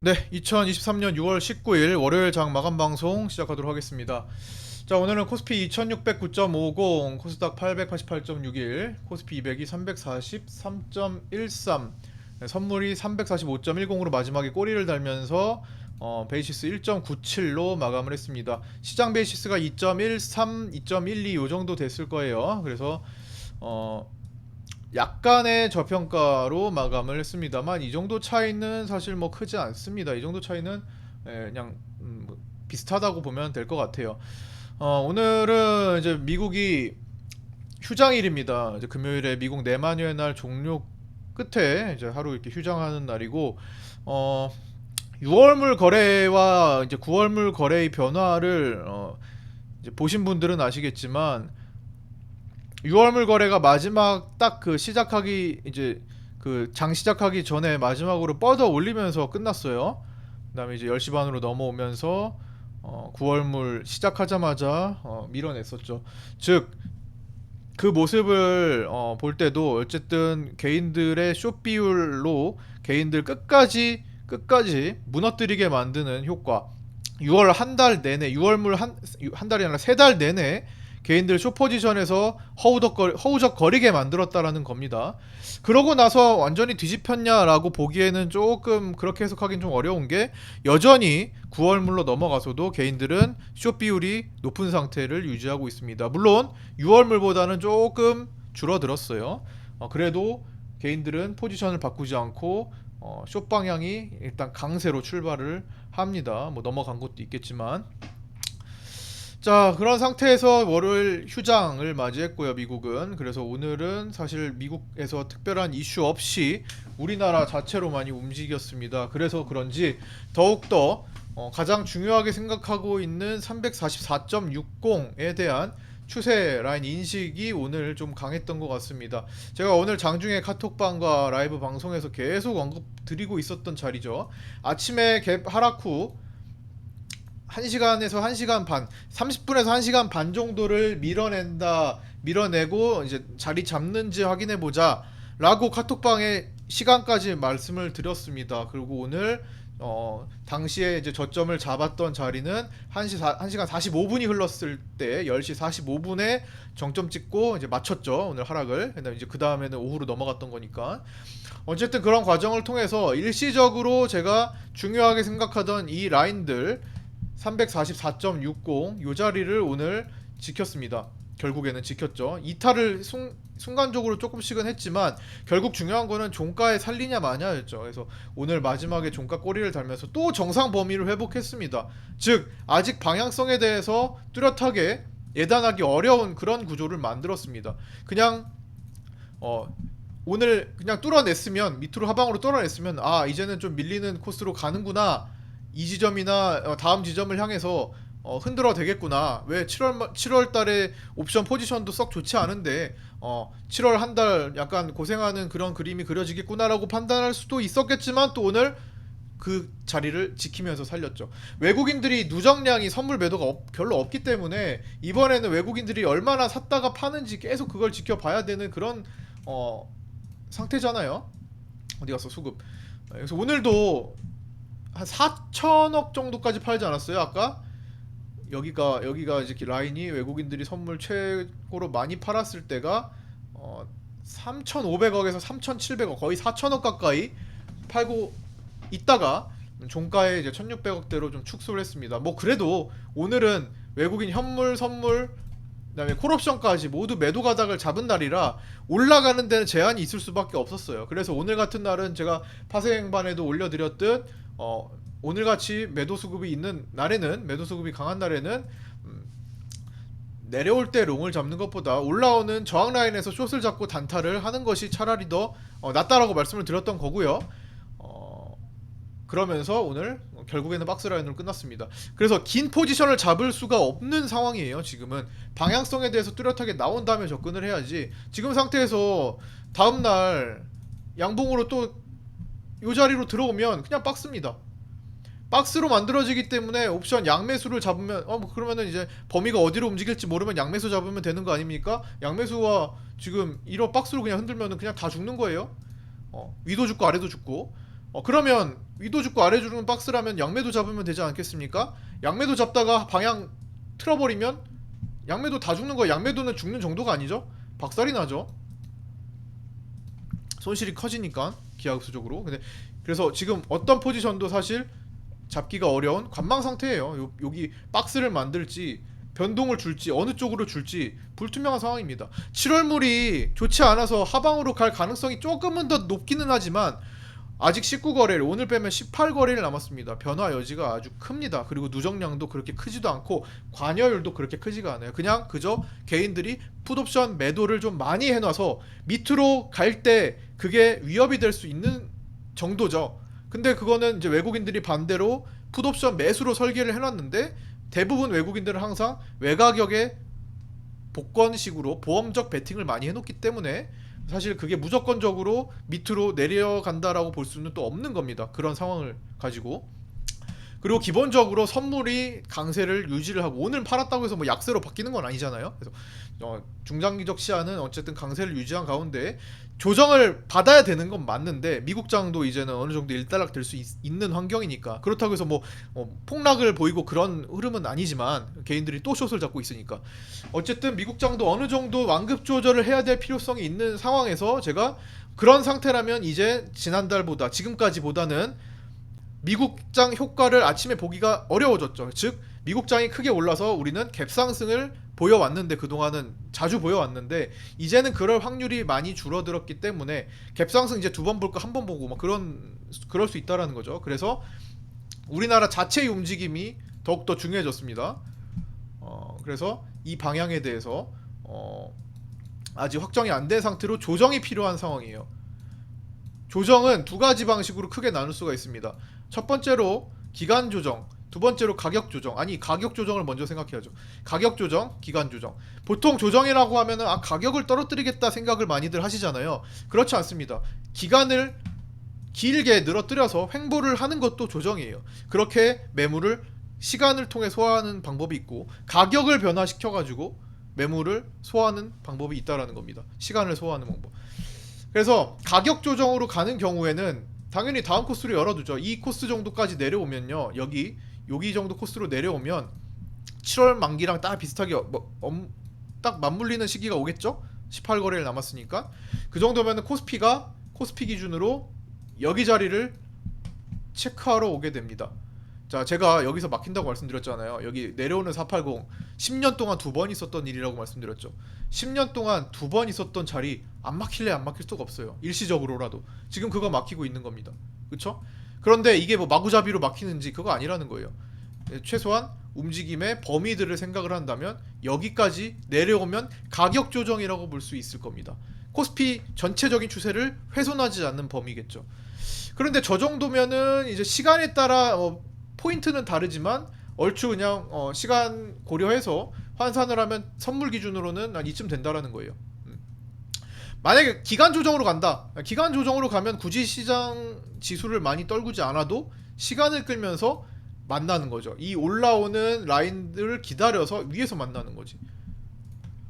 네, 2023년 6월 19일 월요일 장 마감 방송 시작하도록 하겠습니다. 자, 오늘은 코스피 2609.50, 코스닥 888.61, 코스피 200이 343.13, 선물이 345.10으로 마지막에 꼬리를 달면서 베이시스 1.97로 마감을 했습니다. 시장 베이시스가 2.13, 2.12 요 정도 됐을 거예요. 그래서 어, 약간의 저평가로 마감을 했습니다만 이 정도 차이는 사실 뭐 크지 않습니다. 이 정도 차이는 그냥 뭐 비슷하다고 보면 될 것 같아요. 오늘은 이제 미국이 휴장일입니다. 이제 금요일에 미국 내만휴의 날 종료 끝에 이제 하루 이렇게 휴장하는 날이고, 어, 6월물 거래와 이제 9월물 거래의 변화를 이제 보신 분들은 아시겠지만 6월물 거래가 마지막 딱 그 시작하기 이제 그 장 시작하기 전에 마지막으로 뻗어 올리면서 끝났어요. 그다음에 이제 10시 반으로 넘어오면서 9월물 시작하자마자 밀어냈었죠. 즉 그 모습을 볼 때도 어쨌든 개인들의 숏 비율로 개인들 끝까지 무너뜨리게 만드는 효과. 6월 한 달 내내 6월물 한 달이 아니라 세 달 내내 개인들 숏 포지션에서 허우적거리게 만들었다라는 겁니다. 그러고 나서 완전히 뒤집혔냐라고 보기에는 조금 그렇게 해석하기는 좀 어려운 게 여전히 9월물로 넘어가서도 개인들은 숏 비율이 높은 상태를 유지하고 있습니다. 물론 6월물보다는 조금 줄어들었어요. 그래도 개인들은 포지션을 바꾸지 않고 숏 방향이 일단 강세로 출발을 합니다. 뭐 넘어간 것도 있겠지만 자, 그런 상태에서 월요일 휴장을 맞이했고요, 미국은. 그래서 오늘은 사실 미국에서 특별한 이슈 없이 우리나라 자체로 많이 움직였습니다. 그래서 그런지 더욱더 가장 중요하게 생각하고 있는 344.60에 대한 추세 라인 인식이 오늘 좀 강했던 것 같습니다. 제가 오늘 장중에 카톡방과 라이브 방송에서 계속 언급 드리고 있었던 자리죠. 아침에 갭 하락 후 1시간에서 1시간 반, 30분에서 1시간 반 정도를 밀어내고 이제 자리 잡는지 확인해 보자 라고 카톡방에 시간까지 말씀을 드렸습니다. 그리고 오늘 당시에 이제 저점을 잡았던 자리는 1시간 45분이 흘렀을 때 10시 45분에 정점 찍고 이제 맞췄죠. 오늘 하락을. 그다음에 이제 그 다음에는 오후로 넘어갔던 거니까. 어쨌든 그런 과정을 통해서 일시적으로 제가 중요하게 생각하던 이 라인들 344.60 요 자리를 오늘 지켰습니다. 결국에는 지켰죠. 이탈을 순간적으로 조금씩은 했지만 결국 중요한 거는 종가에 살리냐 마냐였죠. 그래서 오늘 마지막에 종가 꼬리를 달면서 또 정상 범위를 회복했습니다. 즉 아직 방향성에 대해서 뚜렷하게 예단하기 어려운 그런 구조를 만들었습니다. 그냥 오늘 그냥 뚫어냈으면 밑으로 하방으로 뚫어냈으면 아 이제는 좀 밀리는 코스로 가는구나 이 지점이나 다음 지점을 향해서 흔들어 되겠구나. 왜 7월 달에 옵션 포지션도 썩 좋지 않은데 7월 한 달 약간 고생하는 그런 그림이 그려지겠구나라고 판단할 수도 있었겠지만 또 오늘 그 자리를 지키면서 살렸죠. 외국인들이 누적량이 선물 매도가 별로 없기 때문에 이번에는 외국인들이 얼마나 샀다가 파는지 계속 그걸 지켜봐야 되는 그런 상태잖아요. 어디 갔어 수급. 그래서 오늘도 한 4천억 정도까지 팔지 않았어요 아까? 여기가 이제 라인이 외국인들이 선물 최고로 많이 팔았을 때가 3,500억에서 3,700억 거의 4천억 가까이 팔고 있다가 종가에 이제 1,600억대로 좀 축소를 했습니다. 뭐 그래도 오늘은 외국인 현물 선물 그다음에 콜옵션까지 모두 매도 가닥을 잡은 날이라 올라가는 데는 제한이 있을 수밖에 없었어요. 그래서 오늘 같은 날은 제가 파생반에도 올려드렸듯 오늘같이 매도 수급이 있는 날에는 매도 수급이 강한 날에는 내려올 때 롱을 잡는 것보다 올라오는 저항 라인에서 숏을 잡고 단타를 하는 것이 차라리 더 낫다라고 말씀을 드렸던 거고요. 그러면서 오늘 결국에는 박스 라인으로 끝났습니다. 그래서 긴 포지션을 잡을 수가 없는 상황이에요. 지금은 방향성에 대해서 뚜렷하게 나온 다음에 접근을 해야지. 지금 상태에서 다음날 양봉으로 또 이 자리로 들어오면 그냥 박스입니다. 박스로 만들어지기 때문에 옵션 양매수를 잡으면 뭐 그러면은 이제 범위가 어디로 움직일지 모르면 양매수 잡으면 되는 거 아닙니까? 양매수와 지금 1억 박스로 그냥 흔들면은 그냥 다 죽는 거예요. 위도 죽고 아래도 죽고. 그러면 위도 죽고 아래 주는 박스라면 양매도 잡으면 되지 않겠습니까? 양매도 잡다가 방향 틀어버리면 양매도 다 죽는 거예요. 양매도는 죽는 정도가 아니죠. 박살이 나죠. 손실이 커지니까 기하급수적으로. 근데 그래서 지금 어떤 포지션도 사실 잡기가 어려운 관망 상태예요. 여기 박스를 만들지 변동을 줄지 어느 쪽으로 줄지 불투명한 상황입니다. 7월물이 좋지 않아서 하방으로 갈 가능성이 조금은 더 높기는 하지만 아직 19거래일, 오늘 빼면 18거래일 남았습니다. 변화 여지가 아주 큽니다. 그리고 누적량도 그렇게 크지도 않고 관여율도 그렇게 크지가 않아요. 그냥 그저 개인들이 풋옵션 매도를 좀 많이 해놔서 밑으로 갈 때 그게 위협이 될 수 있는 정도죠. 근데 그거는 이제 외국인들이 반대로 풋옵션 매수로 설계를 해놨는데 대부분 외국인들은 항상 외가격의 복권식으로 보험적 베팅을 많이 해놓기 때문에 사실 그게 무조건적으로 밑으로 내려간다라고 볼 수는 또 없는 겁니다. 그런 상황을 가지고. 그리고 기본적으로 선물이 강세를 유지를 하고 오늘 팔았다고 해서 뭐 약세로 바뀌는 건 아니잖아요. 그래서 중장기적 시야는 어쨌든 강세를 유지한 가운데 조정을 받아야 되는 건 맞는데 미국장도 이제는 어느 정도 일단락 될 수 있는 환경이니까 그렇다고 해서 뭐 폭락을 보이고 그런 흐름은 아니지만 개인들이 또 숏을 잡고 있으니까 어쨌든 미국장도 어느 정도 완급 조절을 해야 될 필요성이 있는 상황에서 제가 그런 상태라면 이제 지난달보다 지금까지보다는 미국장 효과를 아침에 보기가 어려워졌죠. 즉 미국장이 크게 올라서 우리는 갭상승을 보여왔는데 그동안은 자주 보여왔는데 이제는 그럴 확률이 많이 줄어들었기 때문에 갭상승 이제 두 번 볼까 한 번 보고 막 그럴 수 있다라는 거죠. 그래서 우리나라 자체의 움직임이 더욱더 중요해졌습니다. 그래서 이 방향에 대해서 아직 확정이 안 된 상태로 조정이 필요한 상황이에요. 조정은 두 가지 방식으로 크게 나눌 수가 있습니다. 첫 번째로 기간 조정, 두 번째로 가격 조정. 아니 가격 조정을 먼저 생각해야죠. 가격 조정, 기간 조정. 보통 조정이라고 하면은 가격을 떨어뜨리겠다 생각을 많이들 하시잖아요. 그렇지 않습니다. 기간을 길게 늘어뜨려서 횡보를 하는 것도 조정이에요. 그렇게 매물을 시간을 통해 소화하는 방법이 있고 가격을 변화시켜가지고 매물을 소화하는 방법이 있다라는 겁니다. 시간을 소화하는 방법. 그래서 가격 조정으로 가는 경우에는 당연히 다음 코스로 열어두죠. 이 코스 정도까지 내려오면요. 여기 정도 코스로 내려오면 7월 만기랑 딱 비슷하게 딱 맞물리는 시기가 오겠죠? 18거래일 남았으니까 그 정도면 코스피 기준으로 여기 자리를 체크하러 오게 됩니다. 자, 제가 여기서 막힌다고 말씀드렸잖아요. 여기 내려오는 480 10년 동안 두 번 있었던 일이라고 말씀드렸죠. 10년 동안 두 번 있었던 자리 안 막힐래 안 막힐 수가 없어요. 일시적으로라도. 지금 그거 막히고 있는 겁니다. 그쵸? 그런데 이게 뭐 마구잡이로 막히는지 그거 아니라는 거예요. 최소한 움직임의 범위들을 생각을 한다면 여기까지 내려오면 가격 조정이라고 볼 수 있을 겁니다. 코스피 전체적인 추세를 훼손하지 않는 범위겠죠. 그런데 저 정도면은 이제 시간에 따라 포인트는 다르지만 얼추 그냥 시간 고려해서 환산을 하면 선물 기준으로는 한 이쯤 된다라는 거예요. 만약에 기간 조정으로 간다. 기간 조정으로 가면 굳이 시장 지수를 많이 떨구지 않아도 시간을 끌면서 만나는 거죠. 이 올라오는 라인들을 기다려서 위에서 만나는 거지.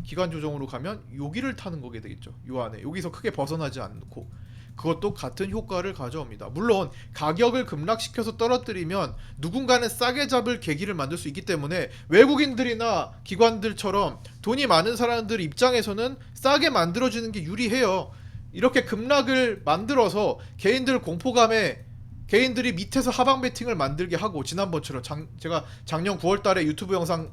기간 조정으로 가면 여기를 타는 거게 되겠죠. 요 안에 여기서 크게 벗어나지 않고 그것도 같은 효과를 가져옵니다. 물론 가격을 급락시켜서 떨어뜨리면 누군가는 싸게 잡을 계기를 만들 수 있기 때문에 외국인들이나 기관들처럼 돈이 많은 사람들 입장에서는 싸게 만들어주는 게 유리해요. 이렇게 급락을 만들어서 개인들 공포감에 개인들이 밑에서 하방 베팅을 만들게 하고 지난번처럼 제가 작년 9월달에 유튜브 영상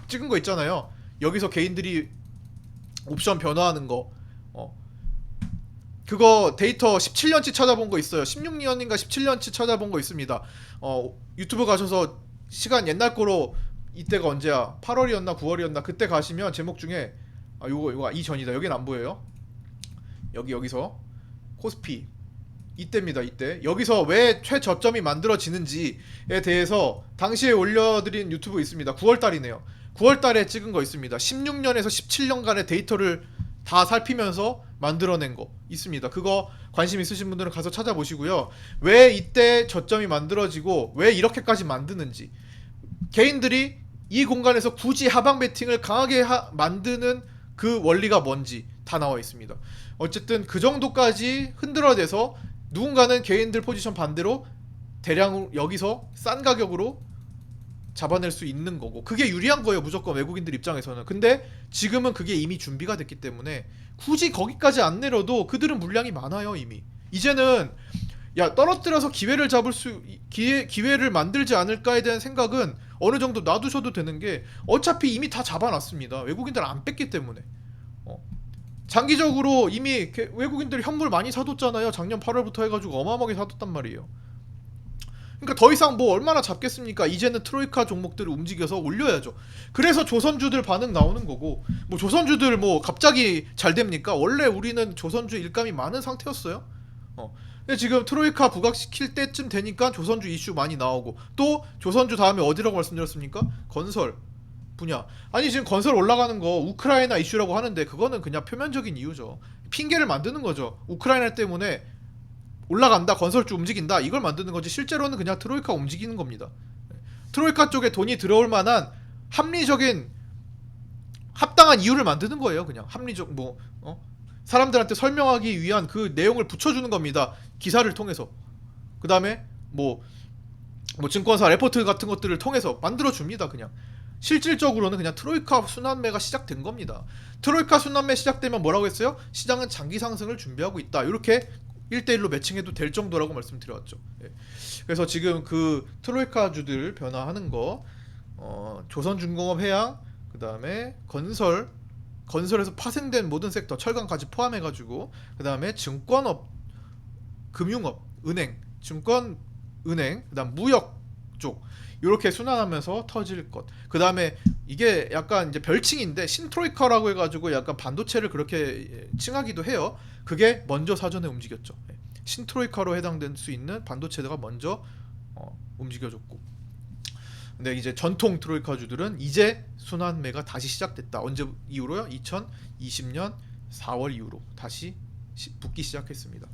찍은 거 있잖아요. 여기서 개인들이 옵션 변화하는 거 그거 데이터 17년치 찾아본 거 있어요. 16년인가 17년치 찾아본 거 있습니다. 유튜브 가셔서 시간 옛날 거로 이때가 언제야? 8월이었나 9월이었나 그때 가시면 제목 중에 요거 이전이다. 여긴 안 보여요. 여기서 코스피 이때입니다. 이때 여기서 왜 최저점이 만들어지는지에 대해서 당시에 올려드린 유튜브 있습니다. 9월달이네요. 9월달에 찍은 거 있습니다. 16년에서 17년간의 데이터를 다 살피면서 만들어낸 거 있습니다. 그거 관심 있으신 분들은 가서 찾아보시고요. 왜 이때 저점이 만들어지고 왜 이렇게까지 만드는지 개인들이 이 공간에서 굳이 하방 베팅을 강하게 만드는 그 원리가 뭔지 다 나와 있습니다. 어쨌든 그 정도까지 흔들어대서 누군가는 개인들 포지션 반대로 대량 여기서 싼 가격으로 잡아낼 수 있는 거고, 그게 유리한 거예요 무조건 외국인들 입장에서는. 근데 지금은 그게 이미 준비가 됐기 때문에 굳이 거기까지 안 내려도 그들은 물량이 많아요 이미. 이제는 야 떨어뜨려서 기회를 잡을 수 기회를 만들지 않을까에 대한 생각은 어느 정도 놔두셔도 되는 게, 어차피 이미 다 잡아놨습니다. 외국인들 안 뺐기 때문에. 어. 장기적으로 이미 외국인들이 현물 많이 사뒀잖아요. 작년 8월부터 해가지고 어마어마하게 사뒀단 말이에요. 그러니까 더 이상 뭐 얼마나 잡겠습니까? 이제는 트로이카 종목들을 움직여서 올려야죠. 그래서 조선주들 반응 나오는 거고, 뭐 조선주들 뭐 갑자기 잘 됩니까? 원래 우리는 조선주 일감이 많은 상태였어요. 근데 지금 트로이카 부각시킬 때쯤 되니까 조선주 이슈 많이 나오고, 또 조선주 다음에 어디라고 말씀드렸습니까? 건설 분야. 아니 지금 건설 올라가는 거 우크라이나 이슈라고 하는데 그거는 그냥 표면적인 이유죠. 핑계를 만드는 거죠. 우크라이나 때문에 올라간다, 건설주 움직인다, 이걸 만드는 거지 실제로는 그냥 트로이카 움직이는 겁니다. 트로이카 쪽에 돈이 들어올 만한 합리적인 합당한 이유를 만드는 거예요. 그냥 합리적 사람들한테 설명하기 위한 그 내용을 붙여주는 겁니다. 기사를 통해서. 그 다음에 뭐 증권사 레포트 같은 것들을 통해서 만들어 줍니다. 그냥 실질적으로는 그냥 트로이카 순환매가 시작된 겁니다. 트로이카 순환매 시작되면 뭐라고 했어요? 시장은 장기 상승을 준비하고 있다. 이렇게 1대1로 매칭해도 될 정도라고 말씀드렸죠. 예. 그래서 지금 그 트로이카주들 변화하는 거, 조선중공업, 해양, 그 다음에 건설에서 파생된 모든 섹터, 철강까지 포함해가지고, 그 다음에 증권업, 금융업, 은행, 증권, 은행, 그 다음 무역 쪽, 이렇게 순환하면서 터질 것. 그 다음에 이게 약간 이제 별칭인데 신트로이카라고 해가지고 약간 반도체를 그렇게 칭하기도 해요. 그게 먼저 사전에 움직였죠. 신트로이카로 해당될 수 있는 반도체가 먼저 움직여줬고, 근데 이제 전통 트로이카주들은 이제 순환매가 다시 시작됐다. 언제 이후로요? 2020년 4월 이후로 다시 붙기 시작했습니다.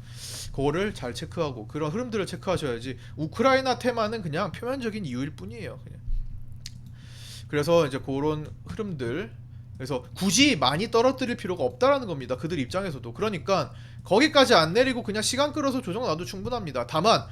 그거를 잘 체크하고 그런 흐름들을 체크하셔야지, 우크라이나 테마는 그냥 표면적인 이유일 뿐이에요. 그냥. 그래서 이제 그런 흐름들, 그래서 굳이 많이 떨어뜨릴 필요가 없다라는 겁니다. 그들 입장에서도. 그러니까 거기까지 안 내리고 그냥 시간 끌어서 조정 놔도 충분합니다. 다만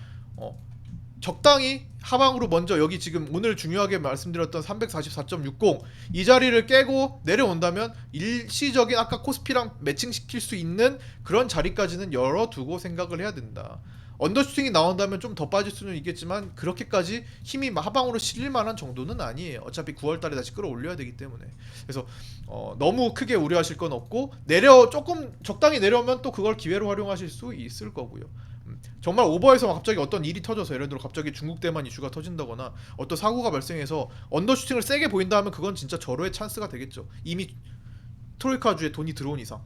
적당히 하방으로 먼저 여기 지금 오늘 중요하게 말씀드렸던 344.60 이 자리를 깨고 내려온다면 일시적인 아까 코스피랑 매칭시킬 수 있는 그런 자리까지는 열어두고 생각을 해야 된다. 언더슈팅이 나온다면 좀 더 빠질 수는 있겠지만 그렇게까지 힘이 하방으로 실릴 만한 정도는 아니에요. 어차피 9월달에 다시 끌어올려야 되기 때문에. 그래서 너무 크게 우려하실 건 없고, 조금 적당히 내려오면 또 그걸 기회로 활용하실 수 있을 거고요. 정말 오버해서 갑자기 어떤 일이 터져서, 예를 들어 갑자기 중국 대만 이슈가 터진다거나 어떤 사고가 발생해서 언더슈팅을 세게 보인다 하면 그건 진짜 절호의 찬스가 되겠죠. 이미 트로이카주에 돈이 들어온 이상.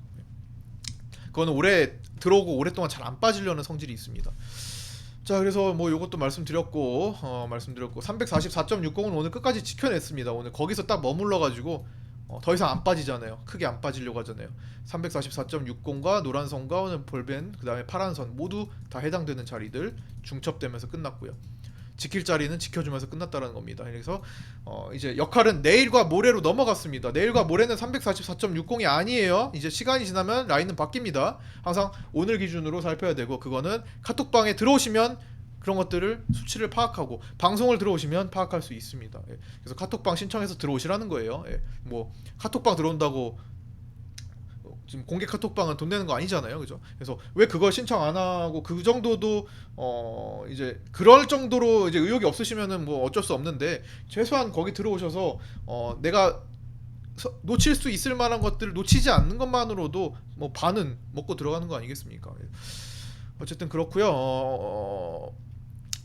그거는 오래 들어오고 오랫동안 잘 안 빠지려는 성질이 있습니다. 자, 그래서 뭐 요것도 말씀드렸고 344.60은 오늘 끝까지 지켜냈습니다. 오늘 거기서 딱 머물러가지고 더 이상 안 빠지잖아요. 크게 안 빠지려고 하잖아요. 344.60과 노란선과 오늘 볼벤, 그 다음에 파란선 모두 다 해당되는 자리들 중첩되면서 끝났고요. 지킬 자리는 지켜주면서 끝났다는 겁니다. 그래서 이제 역할은 내일과 모레로 넘어갔습니다. 내일과 모레는 344.60이 아니에요. 이제 시간이 지나면 라인은 바뀝니다. 항상 오늘 기준으로 살펴야 되고, 그거는 카톡방에 들어오시면 그런 것들을 수치를 파악하고, 방송을 들어오시면 파악할 수 있습니다. 예. 그래서 카톡방 신청해서 들어오시라는 거예요. 예. 뭐 카톡방 들어온다고 지금 공개 카톡방은 돈 내는 거 아니잖아요, 그죠? 그래서 왜 그걸 신청 안 하고, 그 정도도 이제 그럴 정도로 이제 의욕이 없으시면은 뭐 어쩔 수 없는데, 최소한 거기 들어오셔서 내가 놓칠 수 있을 만한 것들을 놓치지 않는 것만으로도 뭐 반은 먹고 들어가는 거 아니겠습니까? 어쨌든 그렇고요.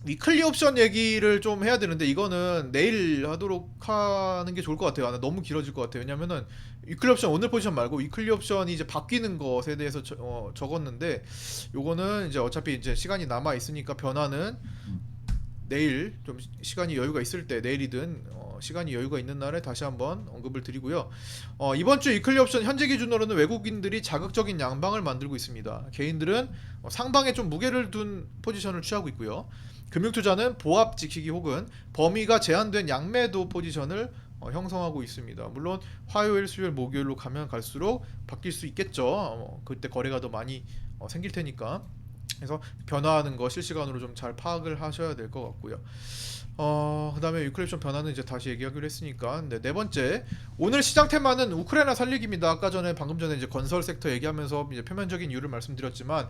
위클리 옵션 얘기를 좀 해야 되는데 이거는 내일 하도록 하는 게 좋을 것 같아요. 너무 길어질 것 같아요. 왜냐면은 위클리 옵션 오늘 포지션 말고 위클리 옵션이 이제 바뀌는 것에 대해서 적었는데, 요거는 이제 어차피 이제 시간이 남아 있으니까 변화는 내일 좀 시간이 여유가 있을 때, 내일이든 시간이 여유가 있는 날에 다시 한번 언급을 드리고요. 이번 주 위클리 옵션 현재 기준으로는 외국인들이 자극적인 양방을 만들고 있습니다. 개인들은 상방에 좀 무게를 둔 포지션을 취하고 있고요. 금융투자는 보합 지키기 혹은 범위가 제한된 양매도 포지션을 형성하고 있습니다. 물론 화요일, 수요일, 목요일로 가면 갈수록 바뀔 수 있겠죠. 그때 거래가 더 많이 생길 테니까. 그래서 변화하는 거 실시간으로 좀 잘 파악을 하셔야 될 것 같고요. 그다음에 유클레이션 변화는 이제 다시 얘기하기로 했으니까. 네 번째. 오늘 시장 테마는 우크라이나 살리기입니다. 아까 전에 방금 전에 이제 건설 섹터 얘기하면서 이제 표면적인 이유를 말씀드렸지만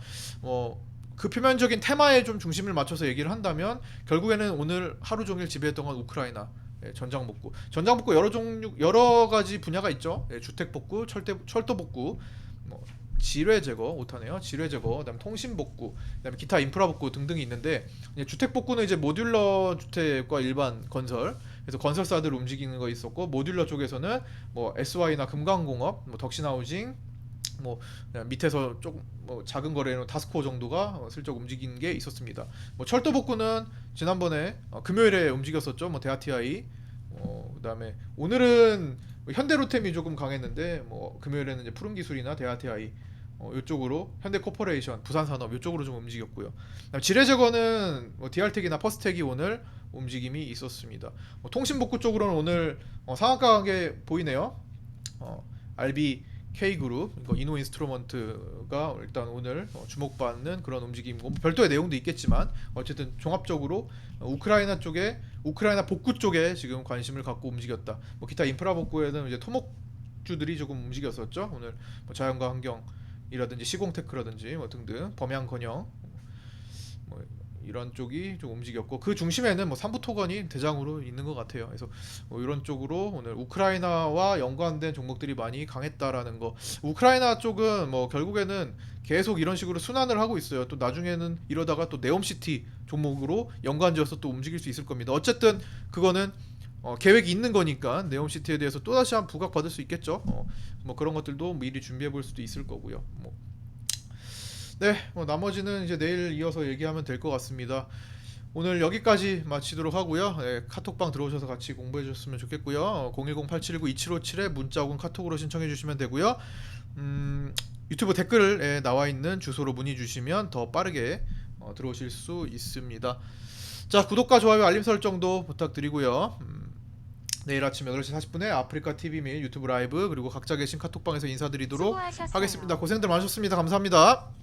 그 표면적인 테마에 좀 중심을 맞춰서 얘기를 한다면 결국에는 오늘 하루 종일 지배했던 건 우크라이나 전장 복구. 전장 복구 여러 가지 분야가 있죠. 주택 복구, 철도 복구, 뭐 지뢰 제거, 오타네요. 지뢰 제거, 그다음 통신 복구, 그다음에 기타 인프라 복구 등등이 있는데 이제 주택 복구는 이제 모듈러 주택과 일반 건설, 그래서 건설사들 움직이는 거 있었고 모듈러 쪽에서는 뭐 SY나 금강공업, 뭐 덕신하우징, 뭐 밑에서 조금 뭐 작은 거래는 다스코 정도가 슬쩍 움직이는 게 있었습니다. 뭐 철도 복구는 지난번에 금요일에 움직였었죠. 뭐 데아티아이, 그다음에 오늘은 현대로템이 조금 강했는데 뭐 금요일에는 이제 푸른기술이나 데아티아이 이쪽으로 현대코퍼레이션, 부산산업 이쪽으로 좀 움직였고요. 그다음 지뢰제거는 뭐 디알텍이나 퍼스텍이 오늘 움직임이 있었습니다. 통신복구 쪽으로는 오늘 상한가 관계 보이네요. RB K그룹, 이거 이노인스트루먼트가 일단 오늘 주목받는 그런 움직임이고 별도의 내용도 있겠지만 어쨌든 종합적으로 우크라이나 쪽에 우크라이나 복구 쪽에 지금 관심을 갖고 움직였다. 뭐 기타 인프라 복구에는 이제 토목주들이 조금 움직였었죠. 오늘 뭐 자연과 환경이라든지 시공테크라든지 뭐 등등 범양건영 뭐 이런 쪽이 좀 움직였고 그 중심에는 뭐 삼부토건이 대장으로 있는 것 같아요. 그래서 뭐 이런 쪽으로 오늘 우크라이나와 연관된 종목들이 많이 강했다라는 거. 우크라이나 쪽은 뭐 결국에는 계속 이런 식으로 순환을 하고 있어요. 또 나중에는 이러다가 또 네옴시티 종목으로 연관지어서 또 움직일 수 있을 겁니다. 어쨌든 그거는 계획이 있는 거니까 네옴시티에 대해서 또다시 한 부각 받을 수 있겠죠. 뭐 그런 것들도 미리 준비해 볼 수도 있을 거고요. 뭐 네, 뭐 나머지는 이제 내일 이어서 얘기하면 될 것 같습니다. 오늘 여기까지 마치도록 하고요. 네, 카톡방 들어오셔서 같이 공부해 주셨으면 좋겠고요. 010-8719-2757에 문자 혹은 카톡으로 신청해 주시면 되고요. 유튜브 댓글에 나와 있는 주소로 문의 주시면 더 빠르게 들어오실 수 있습니다. 자, 구독과 좋아요, 알림 설정도 부탁드리고요. 내일 아침 8시 40분에 아프리카 TV 및 유튜브 라이브 그리고 각자 계신 카톡방에서 인사드리도록 수고하셨어요. 하겠습니다. 고생들 많으셨습니다. 감사합니다.